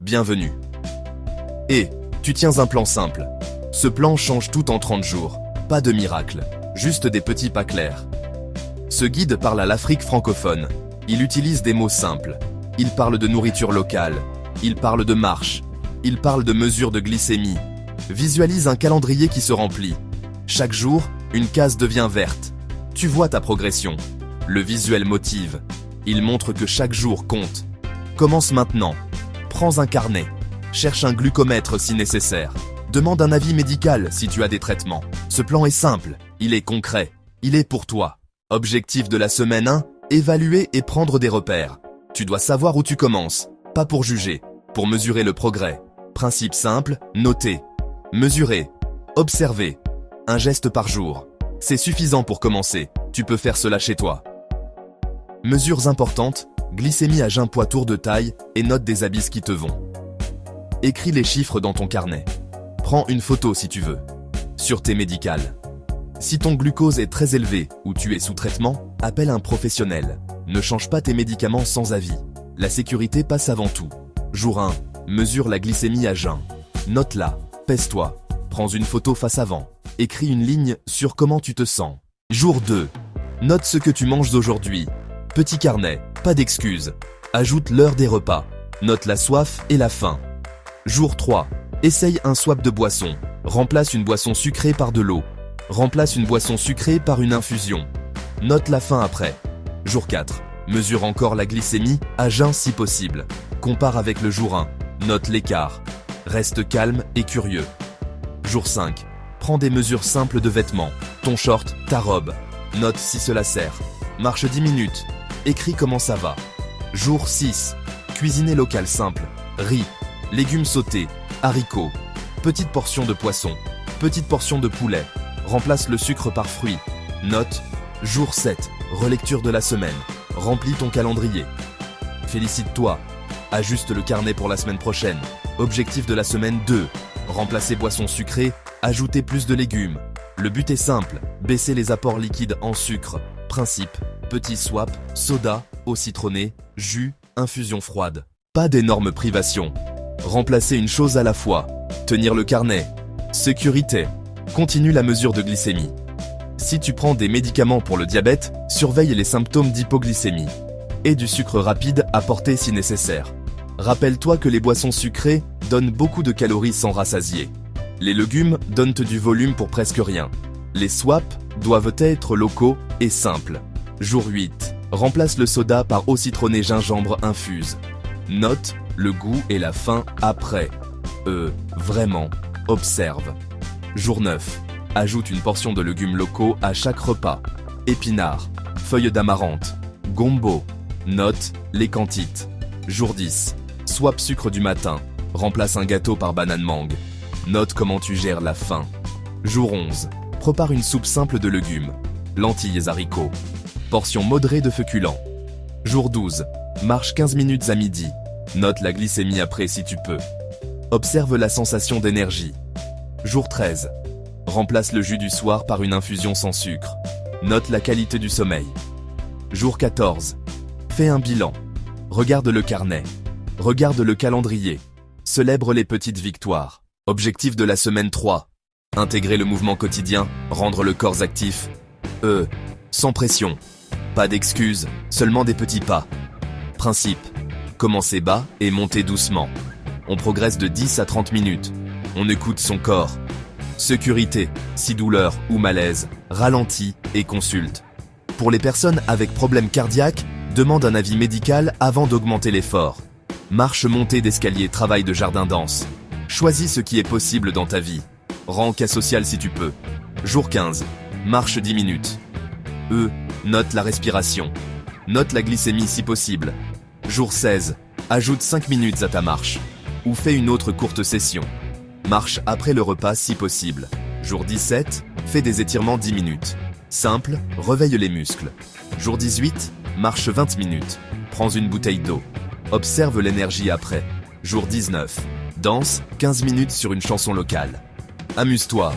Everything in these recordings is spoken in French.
bienvenue. Et, tu tiens un plan simple. Ce plan change tout en 30 jours. Pas de miracle, juste des petits pas clairs. Ce guide parle à l'Afrique francophone. Il utilise des mots simples. Il parle de nourriture locale. Il parle de marche. Il parle de mesure de glycémie. Visualise un calendrier qui se remplit. Chaque jour, une case devient verte. Tu vois ta progression. Le visuel motive. Il montre que chaque jour compte. Commence maintenant. Prends un carnet. Cherche un glucomètre si nécessaire. Demande un avis médical si tu as des traitements. Ce plan est simple, il est concret, il est pour toi. Objectif de la semaine 1, évaluer et prendre des repères. Tu dois savoir où tu commences, pas pour juger, pour mesurer le progrès. Principe simple, noter. Mesurer. Observer. Un geste par jour. C'est suffisant pour commencer, tu peux faire cela chez toi. Mesures importantes, glycémie à jeun, poids, tour de taille et note des abysses qui te vont. Écris les chiffres dans ton carnet. Prends une photo si tu veux. Sûreté médicale. Si ton glucose est très élevé ou tu es sous traitement, appelle un professionnel. Ne change pas tes médicaments sans avis. La sécurité passe avant tout. Jour 1. Mesure la glycémie à jeun. Note-la. Pèse-toi. Prends une photo face avant. Écris une ligne sur comment tu te sens. Jour 2. Note ce que tu manges aujourd'hui. Petit carnet, pas d'excuses. Ajoute l'heure des repas. Note la soif et la faim. Jour 3. Essaye un swap de boisson. Remplace une boisson sucrée par de l'eau. Remplace une boisson sucrée par une infusion. Note la faim après. Jour 4. Mesure encore la glycémie, à jeun si possible. Compare avec le jour 1. Note l'écart. Reste calme et curieux. Jour 5. Prends des mesures simples de vêtements. Ton short, ta robe. Note si cela sert. Marche 10 minutes. Écris comment ça va. Jour 6. Cuisiner local simple. Riz. Légumes sautés. Haricots. Petite portion de poisson. Petite portion de poulet. Remplace le sucre par fruits. Note. Jour 7. Relecture de la semaine. Remplis ton calendrier. Félicite-toi. Ajuste le carnet pour la semaine prochaine. Objectif de la semaine 2. Remplacer boissons sucrées. Ajouter plus de légumes. Le but est simple. Baisser les apports liquides en sucre. Principe. Petit swap. Soda. Eau citronnée. Jus. Infusion froide. Pas d'énormes privations. Remplacer une chose à la fois. Tenir le carnet. Sécurité. Continue la mesure de glycémie. Si tu prends des médicaments pour le diabète, surveille les symptômes d'hypoglycémie. Et du sucre rapide à porter si nécessaire. Rappelle-toi que les boissons sucrées donnent beaucoup de calories sans rassasier. Les légumes donnent du volume pour presque rien. Les swaps doivent être locaux et simples. Jour 8. Remplace le soda par eau citronnée gingembre infuse. Note le goût et la faim après. Vraiment. Observe. Jour 9. Ajoute une portion de légumes locaux à chaque repas. Épinards, feuilles d'amarante, gombo. Note les quantités. Jour 10. Swap sucre du matin. Remplace un gâteau par banane mangue. Note comment tu gères la faim. Jour 11. Prépare une soupe simple de légumes. Lentilles et haricots. Portion modérée de féculents. Jour 12. Marche 15 minutes à midi. Note la glycémie après si tu peux. Observe la sensation d'énergie. Jour 13. Remplace le jus du soir par une infusion sans sucre. Note la qualité du sommeil. Jour 14. Fais un bilan. Regarde le carnet. Regarde le calendrier. Célèbre les petites victoires. Objectif de la semaine 3. Intégrer le mouvement quotidien, rendre le corps actif. Sans pression. Pas d'excuses, seulement des petits pas. Principe. Commencer bas et monter doucement. On progresse de 10 à 30 minutes. On écoute son corps. Sécurité, si douleur ou malaise, ralentis et consulte. Pour les personnes avec problème cardiaque, demande un avis médical avant d'augmenter l'effort. Marche, montée d'escalier, travail de jardin, danse. Choisis ce qui est possible dans ta vie. Rends cas social si tu peux. Jour 15. Marche 10 minutes. Note la respiration. Note la glycémie si possible. Jour 16. Ajoute 5 minutes à ta marche. Ou fais une autre courte session. Marche après le repas si possible. Jour 17. Fais des étirements 10 minutes. Simple, réveille les muscles. Jour 18. Marche 20 minutes. Prends une bouteille d'eau. Observe l'énergie après. Jour 19. Danse 15 minutes sur une chanson locale. Amuse-toi.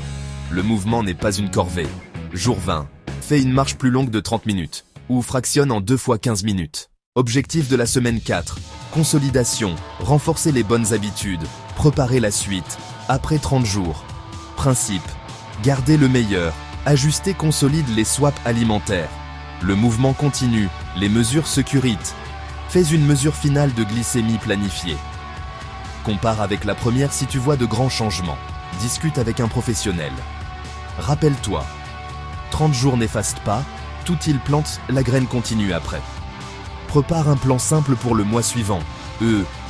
Le mouvement n'est pas une corvée. Jour 20. Fais une marche plus longue de 30 minutes. Ou fractionne en 2 fois 15 minutes. Objectif de la semaine 4. Consolidation, renforcer les bonnes habitudes, préparer la suite, après 30 jours. Principe, garder le meilleur, ajuster consolide les swaps alimentaires. Le mouvement continue, les mesures sécurites. Fais une mesure finale de glycémie planifiée. Compare avec la première si tu vois de grands changements. Discute avec un professionnel. Rappelle-toi, 30 jours n'effacent pas, tout il plante, la graine continue après. Prépare un plan simple pour le mois suivant.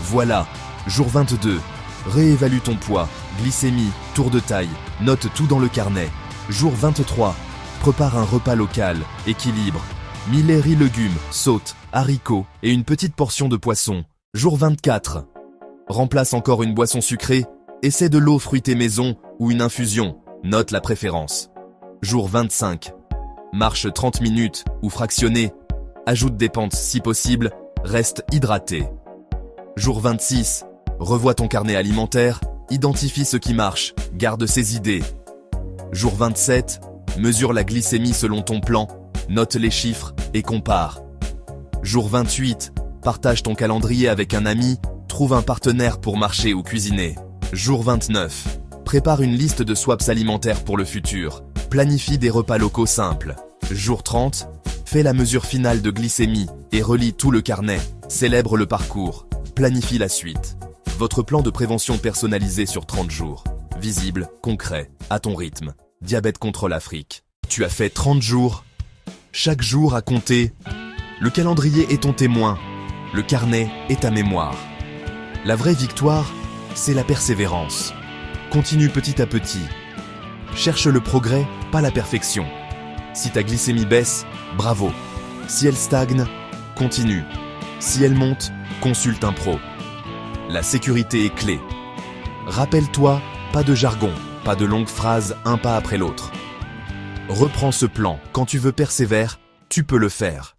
Voilà, jour 22. Réévalue ton poids, glycémie, tour de taille, note tout dans le carnet. Jour 23. Prépare un repas local, équilibre. Millet, riz, légumes, saute, haricots et une petite portion de poisson. Jour 24. Remplace encore une boisson sucrée, essaie de l'eau fruitée maison ou une infusion, note la préférence. Jour 25. Marche 30 minutes ou fractionné. Ajoute des pentes si possible, reste hydraté. Jour 26. Revois ton carnet alimentaire, identifie ce qui marche, garde ses idées. Jour 27. Mesure la glycémie selon ton plan, note les chiffres et compare. Jour 28. Partage ton calendrier avec un ami, trouve un partenaire pour marcher ou cuisiner. Jour 29. Prépare une liste de swaps alimentaires pour le futur. Planifie des repas locaux simples. Jour 30. Fais la mesure finale de glycémie et relis tout le carnet. Célèbre le parcours. Planifie la suite. Votre plan de prévention personnalisé sur 30 jours. Visible, concret, à ton rythme. Diabète contre l'Afrique. Tu as fait 30 jours. Chaque jour a compté. Le calendrier est ton témoin. Le carnet est ta mémoire. La vraie victoire, c'est la persévérance. Continue petit à petit. Cherche le progrès, pas la perfection. Si ta glycémie baisse, bravo. Si elle stagne, continue. Si elle monte, consulte un pro. La sécurité est clé. Rappelle-toi, pas de jargon, pas de longues phrases un pas après l'autre. Reprends ce plan, quand tu veux persévérer, tu peux le faire.